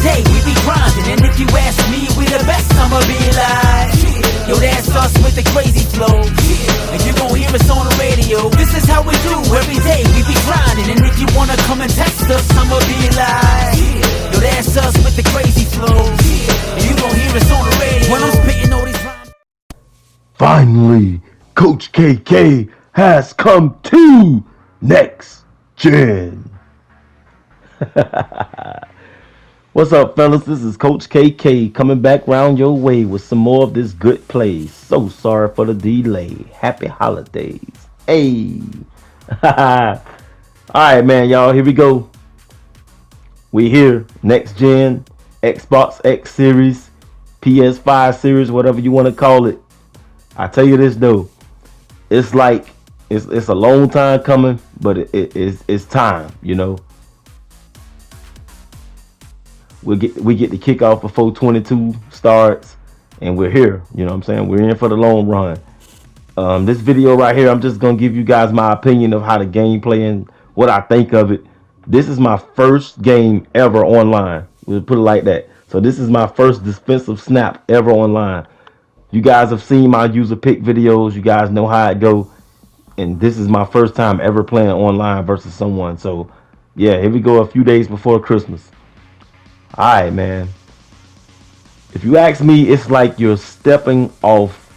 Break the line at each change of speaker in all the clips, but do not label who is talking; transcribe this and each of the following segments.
day we be grinding, and if you ask me, we the best, I'ma be like, yo, that's us with the crazy flow. And you gon' hear us on the radio. This is how we do every day, we be grinding. And if you wanna come and test us, I'ma be like, yo, that's us with the crazy flow. And you gon' hear us on the radio when I'm spitting all these rhymes.
Finally, Coach KK has come to Next Gen. What's up, fellas? This is Coach KK coming back round your way with some more of this good play. So sorry for the delay. Happy holidays. Hey. Alright, man, y'all. Here we go. We here. Next Gen, Xbox X Series, PS5 Series, whatever you want to call it. I tell you this, though. It's like, it's a long time coming, but it's time, you know. We get the kickoff before 22 starts, and we're here. You know what I'm saying? We're in for the long run. This video right here, I'm just gonna give you guys my opinion of how the gameplay and what I think of it. This is my first game ever online. We'll put it like that. So this is my first defensive snap ever online. You guys have seen my user pick videos. You guys know how it go. And this is my first time ever playing online versus someone. So yeah, here we go, a few days before Christmas. Alright, man. If you ask me, it's like you're stepping off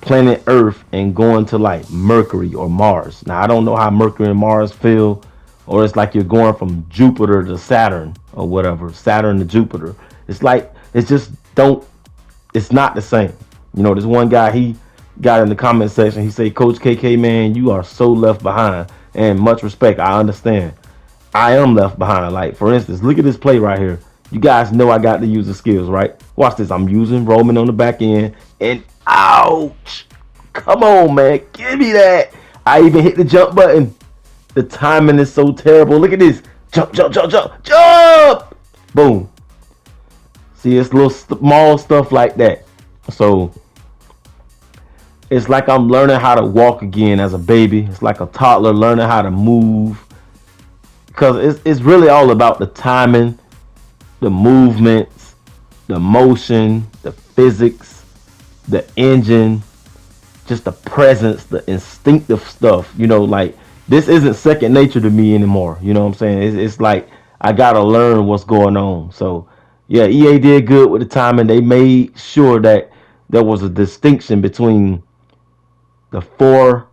planet Earth and going to like Mercury or Mars. Now, I don't know how Mercury and Mars feel, or it's like you're going from Jupiter to Saturn or whatever, Saturn to Jupiter. It's like, it's not the same. You know, this one guy, he got in the comment section, he said, Coach KK, man, you are so left behind. And much respect, I understand. I am left behind. Like, for instance, look at this play right here. You guys know I got the user skills, right? Watch this. I'm using Roman on the back end. And ouch. Come on, man. Give me that. I even hit the jump button. The timing is so terrible. Look at this. Jump, jump, jump, jump, jump. Boom. See, it's little small stuff like that. So it's like I'm learning how to walk again as a baby. It's like a toddler learning how to move. Because it's really all about the timing, the movements, the motion, the physics, the engine, just the presence, the instinctive stuff. You know, like, this isn't second nature to me anymore. You know what I'm saying? It's like I gotta learn what's going on. So yeah, EA did good with the timing. They made sure that there was a distinction between the 4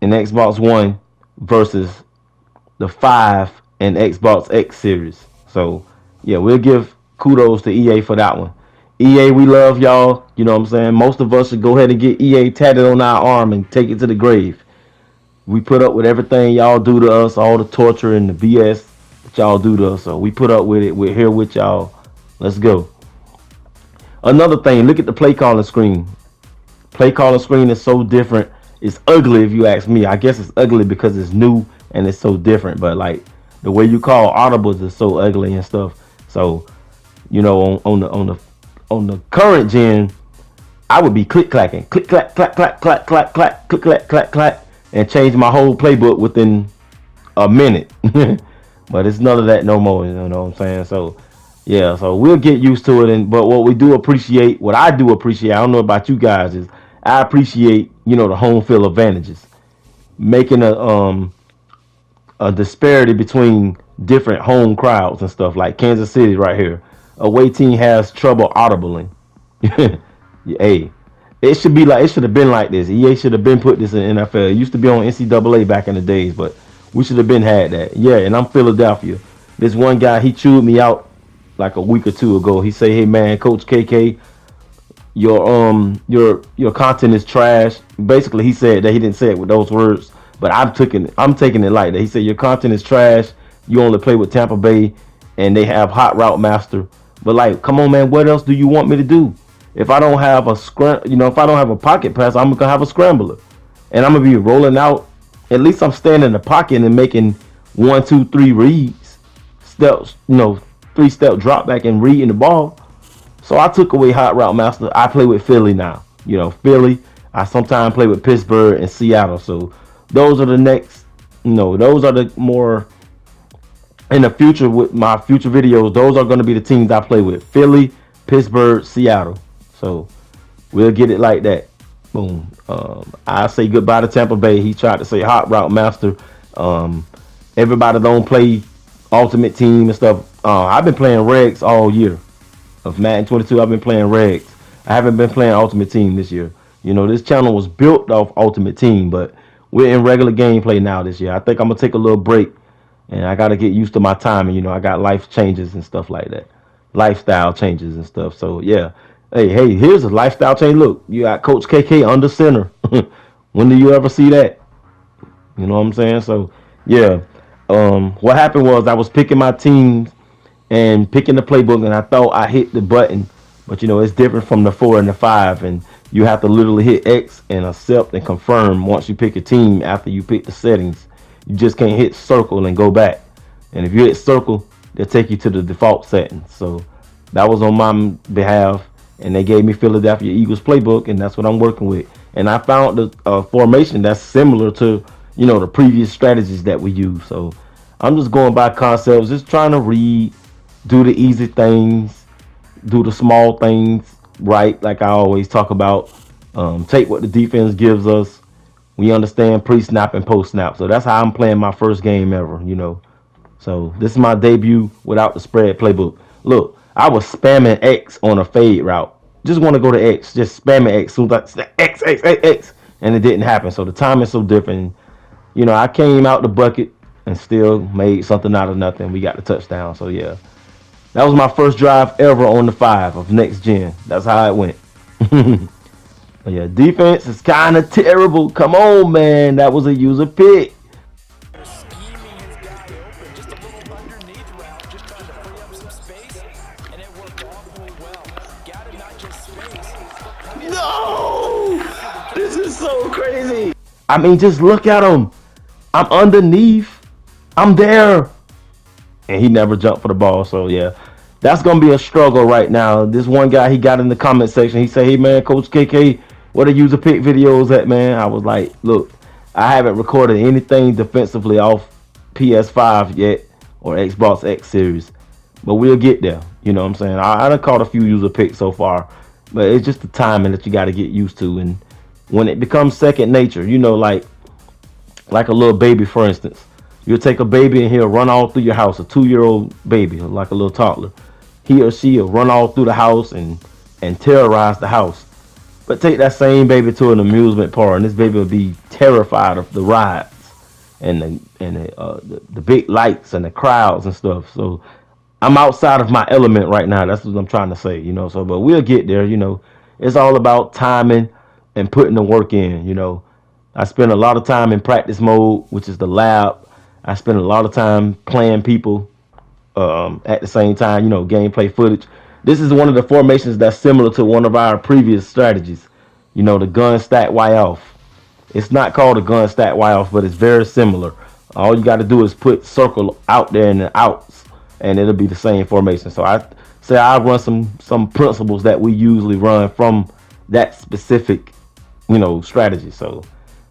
and Xbox One versus the 5 and Xbox X Series. So yeah, we'll give kudos to EA for that one. EA, we love y'all. You know what I'm saying? Most of us should go ahead and get EA tatted on our arm and take it to the grave. We put up with everything y'all do to us, all the torture and the BS that y'all do to us. So we put up with it. We're here with y'all. Let's go. Another thing, look at the play calling screen. Play calling screen is so different. It's ugly if you ask me. I guess it's ugly because it's new and it's so different. But like the way you call audibles is so ugly and stuff. So, you know, on the current gen, I would be click clacking, click clack clack clack clack clack clack click clack clack clack, and change my whole playbook within a minute. But it's none of that no more. You know what I'm saying? So yeah, so we'll get used to it. But what we do appreciate, what I do appreciate, I don't know about you guys, is I appreciate, you know, the home field advantages, making a disparity between different home crowds and stuff. Like Kansas City right here, away team has trouble audibling. Hey, it should have been like this. EA should have been put this in NFL. It used to be on NCAA back in the days, but we should have been had that. Yeah, and I'm Philadelphia. This one guy, he chewed me out like a week or two ago. He say, hey man, Coach KK, your content is trash. Basically, he said that. He didn't say it with those words, but I'm taking it like that. He said your content is trash. You only play with Tampa Bay, and they have Hot Route Master. But like, come on, man, what else do you want me to do? If I don't have if I don't have a pocket pass, I'm gonna have a scrambler, and I'm gonna be rolling out. At least I'm standing in the pocket and making 1, 2, 3 reads, steps, 3-step drop back and reading the ball. So I took away Hot Route Master. I play with Philly now. Philly. I sometimes play with Pittsburgh and Seattle. So those are the next, those are the more in the future with my future videos, those are going to be the teams I play with: Philly, Pittsburgh, Seattle. So we'll get it like that. Boom. I say goodbye to Tampa Bay. He tried to say hot route master. Everybody don't play ultimate team and stuff. I've been playing regs all year. Of Madden 22, I've been playing regs. I haven't been playing ultimate team this year. You know, this channel was built off ultimate team, but we're in regular gameplay now this year. I think I'm gonna take a little break, and I gotta get used to my timing. You know, I got life changes and stuff like that, lifestyle changes and stuff. So yeah, hey, here's a lifestyle change. Look, you got Coach KK under center. When do you ever see that? You know what I'm saying? So yeah, what happened was I was picking my teams and picking the playbook, and I thought I hit the button, but you know it's different from the 4 and the 5, and you have to literally hit X and accept and confirm once you pick a team after you pick the settings. You just can't hit circle and go back. And if you hit circle, they'll take you to the default settings. So that was on my behalf, and they gave me Philadelphia Eagles playbook, and that's what I'm working with. And I found a formation that's similar to, you know, the previous strategies that we use. So I'm just going by concepts, just trying to read, do the easy things, do the small things right, like I always talk about. Take what the defense gives us. We understand pre-snap and post-snap. So that's how I'm playing my first game ever, you know. So this is my debut without the spread playbook. Look, I was spamming X on a fade route. Just want to go to X. Just spamming X. Soon as I X. And it didn't happen. So the time is so different. You know, I came out the bucket and still made something out of nothing. We got the touchdown. So yeah. That was my first drive ever on the 5 of next gen. That's how it went. But yeah, defense is kind of terrible. Come on, man. That was a user pick. No! This is so crazy. I mean, just look at him. I'm underneath. I'm there. And he never jumped for the ball. So yeah, that's gonna be a struggle right now. This one guy, he got in the comment section, he said, hey man, Coach KK, what are user pick videos at, man? I was like, look, I haven't recorded anything defensively off PS5 yet or Xbox X series, but we'll get there. You know what I'm saying? I done caught a few user picks so far, but it's just the timing that you got to get used to. And when it becomes second nature, you know, like a little baby, for instance. You'll take a baby and he'll run all through your house, a 2-year-old baby, like a little toddler. He or she will run all through the house and terrorize the house. But take that same baby to an amusement park, and this baby will be terrified of the rides and the big lights and the crowds and stuff. So I'm outside of my element right now. That's what I'm trying to say, you know. So, but we'll get there, you know. It's all about timing and putting the work in, you know. I spend a lot of time in practice mode, which is the lab. I spend a lot of time playing people at the same time, you know, gameplay footage. This is one of the formations that's similar to one of our previous strategies. You know, the gun stack Y off. It's not called a gun stack Y off, but it's very similar. All you got to do is put circle out there and the outs, and it'll be the same formation. So I say I run some principles that we usually run from that specific, you know, strategy. So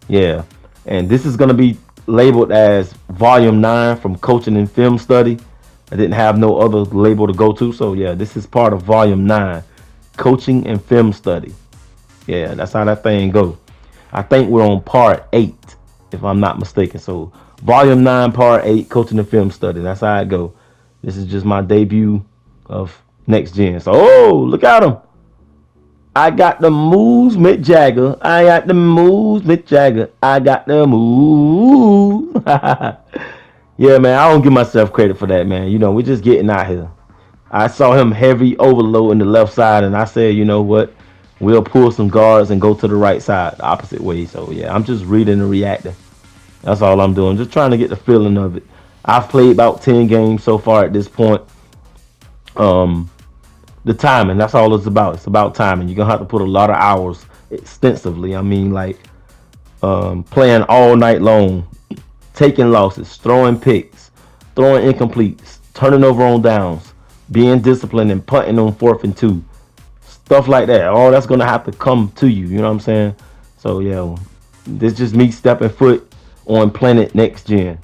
yeah, and this is going to be labeled as volume 9 from coaching and film study. I didn't have no other label to go to, so yeah, this is part of volume 9, coaching and film study. Yeah, that's how that thing goes. I think we're on part 8 if I'm not mistaken. So volume 9, part 8, coaching and film study. That's how it go. This is just my debut of next gen. So oh, look at him. I got the moves, Mick Jagger. I got the moves, Mick Jagger. I got the moves. Yeah, man, I don't give myself credit for that, man. You know, we're just getting out here. I saw him heavy overload in the left side, and I said, you know what? We'll pull some guards and go to the right side, the opposite way. So, yeah, I'm just reading and reacting. That's all I'm doing. Just trying to get the feeling of it. I've played about 10 games so far at this point. The timing, that's all it's about. It's about timing. You're gonna have to put a lot of hours extensively. I mean, like playing all night long, taking losses, throwing picks, throwing incompletes, turning over on downs, being disciplined and punting on 4th and 2, stuff like that. All that's gonna have to come to you. You know what I'm saying? So yeah, this is just me stepping foot on planet next gen.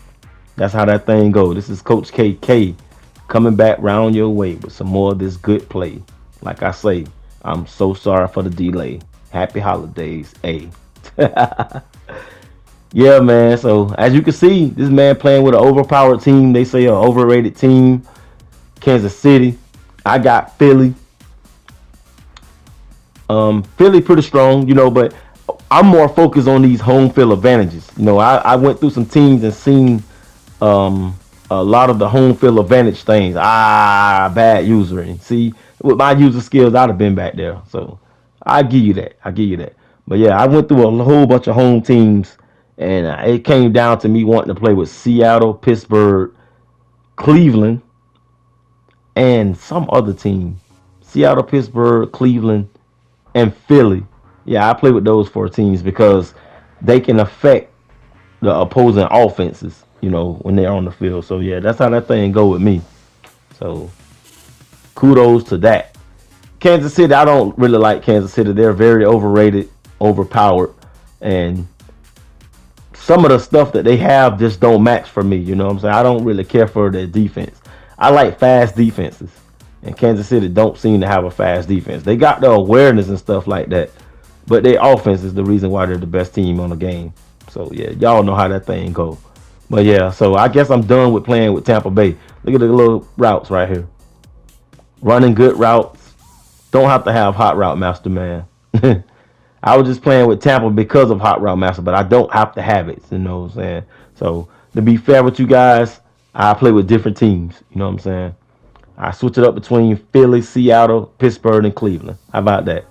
That's how that thing go. This is Coach KK coming back round your way with some more of this good play. Like I say, I'm so sorry for the delay. Happy holidays, A. Yeah, man. So as you can see, this man playing with an overpowered team. They say an overrated team. Kansas City. I got Philly. Philly pretty strong, you know, but I'm more focused on these home field advantages. You know, I went through some teams and seen a lot of the home field advantage things. Bad user. And see, with my user skills, I'd have been back there. So I give you that. I give you that. But yeah, I went through a whole bunch of home teams, and it came down to me wanting to play with Seattle, Pittsburgh, Cleveland, and some other team. Seattle, Pittsburgh, Cleveland, and Philly. Yeah, I play with those 4 teams because they can affect the opposing offenses, you know, when they're on the field. So yeah, that's how that thing go with me. So kudos to that. Kansas City, I don't really like Kansas City. They're very overrated, overpowered, and some of the stuff that they have just don't match for me. You know what I'm saying? I don't really care for their defense. I like fast defenses, and Kansas City don't seem to have a fast defense. They got the awareness and stuff like that, but their offense is the reason why they're the best team on the game. So yeah, y'all know how that thing go. But yeah, so I guess I'm done with playing with Tampa Bay. Look at the little routes right here. Running good routes. Don't have to have Hot Route Master, man. I was just playing with Tampa because of Hot Route Master, but I don't have to have it. You know what I'm saying? So to be fair with you guys, I play with different teams. You know what I'm saying? I switch it up between Philly, Seattle, Pittsburgh, and Cleveland. How about that?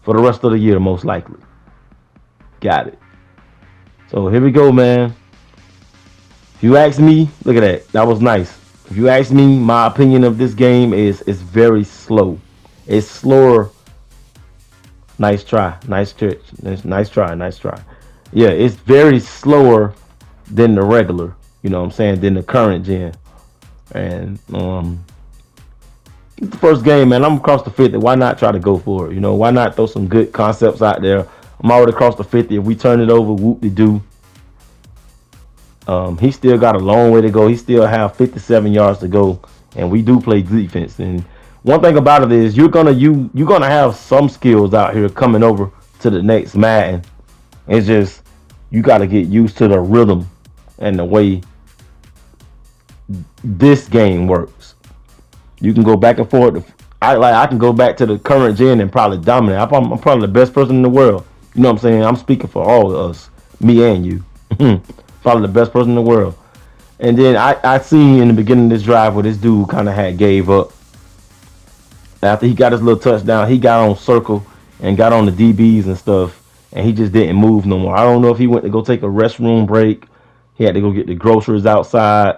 For the rest of the year, most likely. Got it. So here we go, man. If you ask me, look at that. That was nice. If you ask me, my opinion of this game is it's very slow. It's slower. Nice try. Nice try. Nice try. Nice try. Yeah, it's very slower than the regular. You know what I'm saying? Than the current gen. And the first game, man, I'm across the 50. Why not try to go for it? You know, why not throw some good concepts out there? I'm already across the 50. If we turn it over, whoop-de-doo. He still got a long way to go. He still have 57 yards to go, and we do play defense. And one thing about it is you're gonna have some skills out here coming over to the next Madden. It's just you got to get used to the rhythm and the way this game works. You can go back and forth. I can go back to the current gen and probably dominate. I'm probably the best person in the world. You know what I'm saying? I'm speaking for all of us, me and you. Probably the best person in the world. And then I see in the beginning of this drive where this dude kind of had gave up. After he got his little touchdown, he got on circle and got on the DBs and stuff, and he just didn't move no more. I don't know if he went to go take a restroom break, he had to go get the groceries outside,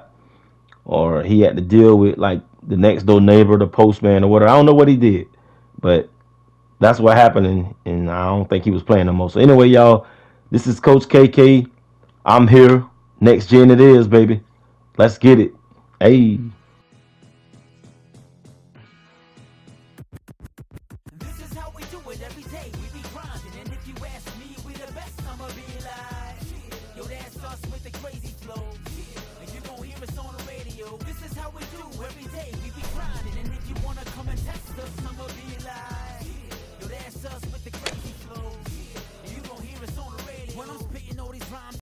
or he had to deal with like the next door neighbor, the postman, or whatever. I don't know what he did, but that's what happened, and I don't think he was playing no more. So anyway, y'all, this is Coach KK. I'm here. Next gen it is, baby. Let's get it. Hey.
This is how we do it every day. We be grinding, and if you ask me, we the best. I'ma be like, yo, that's us with the crazy flow. And you gon' hear us on the radio. This is how we do every day. We be grinding, and if you wanna come and test us, I'ma be like.